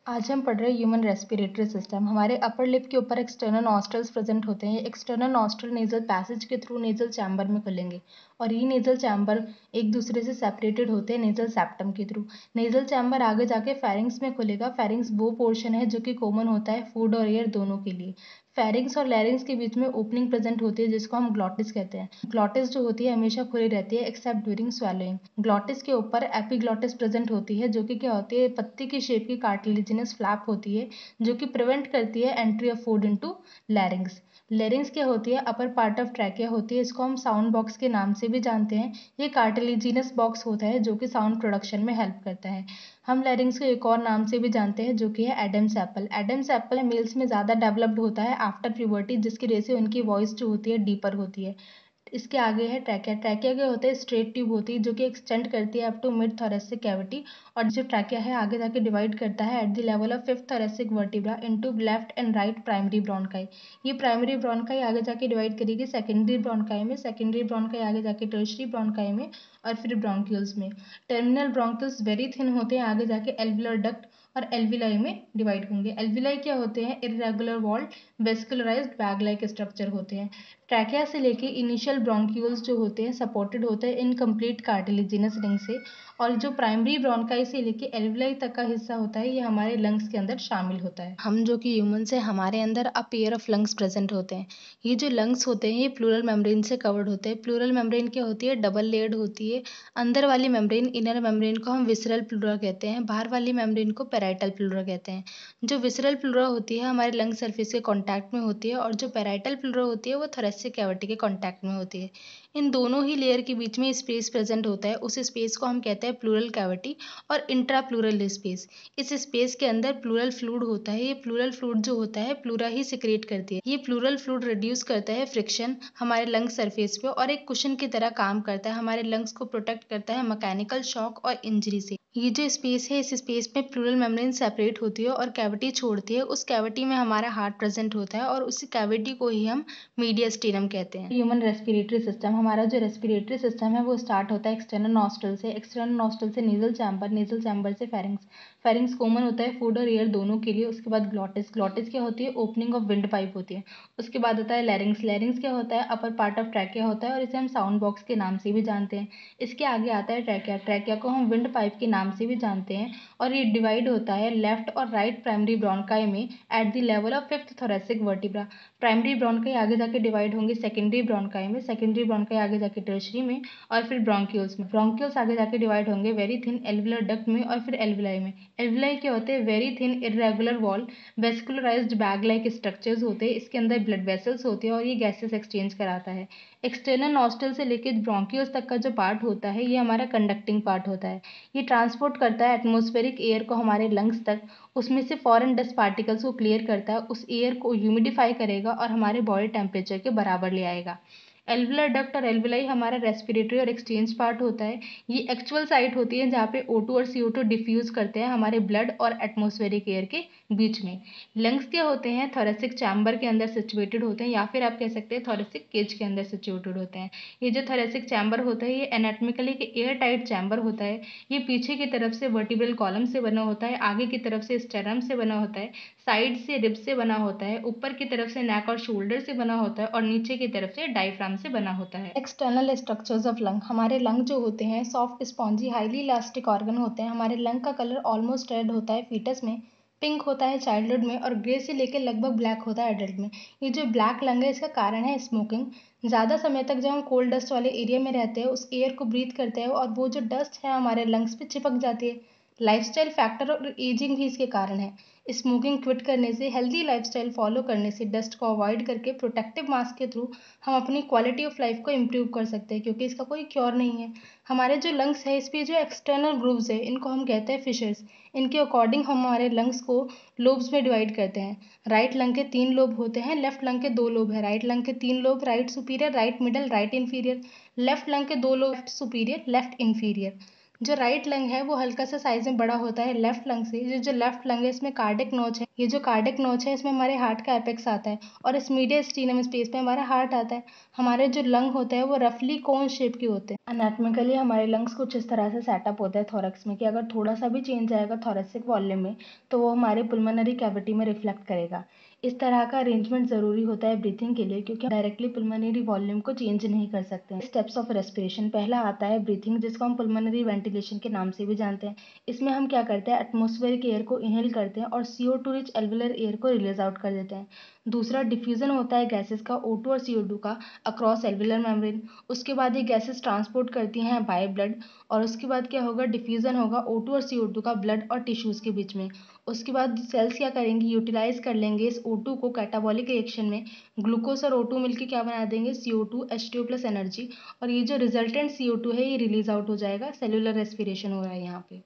आज हम पढ़ रहे हैं ह्यूमन रेस्पिरेटरी सिस्टम। हमारे अपर लिप के ऊपर एक्सटर्नल नॉस्ट्रल्स प्रेजेंट होते हैं। एक्सटर्नल नॉस्ट्रल नेजल पैसेज के थ्रू नेजल चैम्बर में खुलेंगे और ये नेजल चैम्बर एक दूसरे से सेपरेटेड होते हैं नेजल सेप्टम के थ्रू। नेजल चैम्बर आगे जाके फेरिंग्स में खुलेगा। फेरिंग्स वो पोर्शन है जो कि कॉमन होता है फूड और एयर दोनों के लिए। फेरिंग्स और लैरिंग्स के बीच में ओपनिंग प्रेजेंट होती है जिसको हम ग्लॉटिस कहते हैं। ग्लॉटिस जो होती है हमेशा खुली रहती है एक्सेप्ट ड्यूरिंग स्वेलोइंग। ग्लॉटिस के ऊपर एपिग्लॉटिस प्रेजेंट होती है जो कि क्या होती है, पत्ती की शेप की कार्टिलेजिनस फ्लैप होती है जो कि प्रिवेंट करती है एंट्री ऑफ फूड इनटू लैरिंग्स। लैरिंग्स क्या होती है, अपर पार्ट ऑफ ट्रैकिया होती है, इसको हम साउंड बॉक्स के नाम से भी जानते हैं। ये कार्टिलेजिनस बॉक्स होता है जो कि साउंड प्रोडक्शन में हेल्प करता है। हम लैरिंग्स को एक और नाम से भी जानते हैं जो कि है Adam's apple. Adam's apple males में ज़्यादा डेवलप्ड होता है आफ्टर प्यूबर्टी, जिसकी वजह से उनकी वॉइस जो होती है डीपर होती है। इसके आगे है ट्रैकिया। ट्रैकिया के होते हैं स्ट्रेट ट्यूब होती है जो कि एक्सटेंड करती है up to mid thoracic cavity, और जो ट्रैकिया है आगे जाके डिवाइड करता है at the level of fifth thoracic vertebra into left and right primary bronchi. ये प्राइमरी ब्रोंकाई आगे जाके डिवाइड करेगी सेकेंडरी ब्रोंकाई में, सेकेंडरी ब्रोंकाई आगे जाके टर्शरी ब्रोंकाई में और फिर ब्रोंक्यूल्स में। टर्मिनल ब्रोंक्यूल्स वेरी थिन होते हैं, आगे जाके एल्विलर डक्ट और एल्विलाई में डिवाइड होंगे। एल्विलाई क्या होते हैं, irregular walled vascularised bag like structure होते हैं। ट्रैकिया से लेके इनिशियल ब्रोंक्यूल्स जो होते हैं सपोर्टेड होते हैं इनकम्प्लीट कार्टिलेजिनस रिंग से, और जो प्राइमरी ब्रोंकाई से लेके एल्विलाई तक का हिस्सा होता है ये हमारे लंग्स के अंदर शामिल होता है। हम जो कि ह्यूमन्स है हमारे अंदर a pair of lungs present होते हैं। ये जो लंग्स होते हैं ये प्लूरल मेम्ब्रेन से कवर्ड होते हैं। प्लूरल मेम्ब्रेन क्या होती है, डबल लेयर्ड होती है। अंदर वाली मेम्ब्रेन, इनर मेम्ब्रेन को हम विसरल प्लूरा कहते हैं, बाहर वाली मेम्ब्रेन को पेराइटल प्लूरा कहते हैं। जो विसरल प्लूरा होती है हमारे लंग सरफेस के कॉन्टैक्ट में होती है, और जो पेराइटल प्लूरा होती है वो थोरेसिक कैविटी के कॉन्टैक्ट में होती है। इन दोनों ही लेयर के बीच में स्पेस प्रेजेंट होता है, उस स्पेस को हम कहते हैं प्लूरल कैविटी और इंट्रा प्लूरल स्पेस। इस स्पेस के अंदर प्लूरल फ्लूइड होता है। ये प्लूरल फ्लूइड जो होता है प्लूरा ही सिक्रेट करती है। ये प्लूरल फ्लूइड रिड्यूस करता है फ्रिक्शन हमारे लंग सरफेस पे और एक कुशन की तरह काम करता है, हमारे लंग्स को प्रोटेक्ट करता है मैकेनिकल शॉक और इंजरी से। ये जो स्पेस है इस स्पेस में प्लूरल मेम्ब्रेन सेपरेट होती है और कैविटी छोड़ती है। उस कैविटी में हमारा हार्ट प्रेजेंट होता है और उसी कैविटी को ही हम मीडियस्टीनम कहते हैं। ह्यूमन रेस्पिरेटरी सिस्टम, हमारा जो रेस्पिरेटरी सिस्टम है वो स्टार्ट होता है एक्सटर्नल नॉस्ट्रल से। एक्सटर्नल नॉस्ट्रल से नेजल चैम्बर, नेजल चैम्बर से फेरिंग्स। फेरिंग्स कॉमन होता है फूड और एयर दोनों के लिए। उसके बाद ग्लॉटिस, ग्लॉटिस क्या होती है, ओपनिंग ऑफ विंड पाइप होती है। उसके बाद होता है लैरिंग्स। लैरिंग्स क्या होता है, अपर पार्ट ऑफ ट्रैकिया होता है और इसे हम साउंड बॉक्स के नाम से भी जानते हैं। इसके आगे आता है ट्रैकिया। ट्रैकिया को हम विंड पाइप के नाम से भी जानते हैं और ये डिवाइड होता है लेफ्ट और राइट प्राइमरी ब्रोंकाई में eight the level of fifth thoracic vertebra. Primary bronchi आगे जाके डिवाइड होंगे सेकेंडरी ब्रोंकाई में, सेकेंडरी ब्रोंकाई आगे जाके टर्शरी में और फिर ब्रोंक्यूल्स में। ब्रोंक्यूल्स आगे जाके डिवाइड होंगे वेरी थिन एल्विलर डक्ट में और फिर एल्विलाई में। एल्विलाई क्या होते हैं, very thin irregular wall vascularised bag like structures होते हैं। इसके अंदर ब्लड वेसल्स होते हैं और ये गैसेस एक्सचेंज कराता है। एक्सटर्नल नॉस्ट्रल से लेकर ब्रोंक्यूल्स तक का जो पार्ट होता है ये हमारा कंडक्टिंग पार्ट होता है। ये ट्रांसपोर्ट करता है एटमॉस्फेरिक एयर को हमारे लंग्स तक, उसमें से फॉरेन डस्ट पार्टिकल्स को क्लियर करता है, उस एयर को ह्यूमिडिफाई करेगा और हमारे बॉडी टेम्परेचर के बराबर ले आएगा। एल्विलर डक्ट और एल्विलाई हमारा रेस्पिरेटरी और एक्सचेंज पार्ट होता है। ये एक्चुअल साइट होती है जहाँ पे O2 और CO2 डिफ्यूज करते हैं हमारे ब्लड और एटमॉस्फेरिक एयर के बीच में। लंग्स क्या होते हैं, थोरेसिक चैम्बर के अंदर सिचुएटेड होते हैं या फिर आप कह सकते हैं थोरेसिक केज के अंदर सिचुएटेड होते हैं। ये जो थोरेसिक चैम्बर होता है ये एनाटॉमिकली एयर टाइट चैम्बर होता है। ये पीछे की तरफ से वर्टिब्रल कॉलम से बना होता है, आगे की तरफ से स्टेरम से बना होता है, साइड से रिब से बना होता है, ऊपर की तरफ से नेक और शोल्डर से बना होता है और नीचे की तरफ से डायफ्राम से बना होता है। एक्सटर्नल स्ट्रक्चर्स ऑफ लंग, हमारे लंग जो होते हैं soft spongy highly elastic organ होते हैं। हमारे लंग का कलर ऑलमोस्ट रेड होता है फीटस में, पिंक होता है चाइल्डहुड में और ग्रे से लेकर लगभग ब्लैक होता है एडल्ट में। ये जो ब्लैक लंग है इसका कारण है स्मोकिंग। ज़्यादा समय तक जब हम कोल्ड डस्ट वाले एरिया में रहते हैं उस एयर को ब्रीथ करते हैं और वो जो डस्ट है हमारे लंग्स पे चिपक जाती है। लाइफस्टाइल फैक्टर और एजिंग भी इसके कारण है। स्मोकिंग क्विट करने से, हेल्दी लाइफस्टाइल फॉलो करने से, डस्ट को अवॉइड करके प्रोटेक्टिव मास्क के थ्रू हम अपनी क्वालिटी ऑफ लाइफ को इम्प्रूव कर सकते हैं, क्योंकि इसका कोई क्योर नहीं है। हमारे जो लंग्स है इस पे जो एक्सटर्नल ग्रूव्स है इनको हम कहते हैं फिशर्स। इनके अकॉर्डिंग हम हमारे लंग्स को लोब्स में डिवाइड करते हैं। राइट लंग के 3 लोब होते हैं, लेफ्ट लंग के 2 लोब है। राइट लंग के 3 lobe, right superior, right middle, right inferior. Left lung के 2 lobe, left superior, left inferior. जो राइट लंग है वो हल्का सा साइज में बड़ा होता है लेफ्ट लंग से। ये जो लेफ्ट लंग है इसमें कार्डिक नोच है। ये जो कार्डिक नोच है इसमें हमारे हार्ट का एपेक्स आता है और इस मीडियस्टीनम स्पेस में हमारा हार्ट आता है। हमारे जो लंग होते हैं वो रफली कोन शेप के होते हैं। अनाटमिकली हमारे लंग्स कुछ इस तरह से सेटअप होता है थोरैक्स में कि अगर थोड़ा सा भी चेंज आएगा थोरेसिक वॉल्यूम में तो वो हमारे पुल्मोनरी कैविटी में रिफ्लेक्ट करेगा। इस तरह का अरेंजमेंट ज़रूरी होता है ब्रीथिंग के लिए क्योंकि डायरेक्टली पुल्मोनरी वॉल्यूम को चेंज नहीं कर सकते हैं। स्टेप्स ऑफ रेस्पिरेशन, पहला आता है ब्रीथिंग जिसको हम पुल्मोनरी वेंटिलेशन के नाम से भी जानते हैं। इसमें हम क्या करते हैं, एटमॉस्फेरिक एयर को इनहेल करते हैं और CO2 रिच एल्वुलर एयर को रिलीज आउट कर देते हैं। दूसरा डिफ्यूजन होता है गैसेस का O2 और CO2 का अक्रॉस एल्वुलर मेम्ब्रेन। उसके बाद ये गैसेस ट्रांसपोर्ट करती हैं बाय ब्लड और उसके बाद क्या होगा, डिफ्यूजन होगा O2 और CO2 का ब्लड और टिश्यूज़ के बीच में। उसके बाद सेल्स क्या करेंगी, यूटिलाइज कर लेंगे इस O2 को कैटाबॉलिक रिएक्शन में। ग्लूकोज और O2 मिलकर क्या बना देंगे, CO2 H2O प्लस एनर्जी। और ये जो रिजल्टेंट CO2 है ये रिलीज आउट हो जाएगा। सेलुलर रेस्पिरेशन हो रहा है यहाँ पे।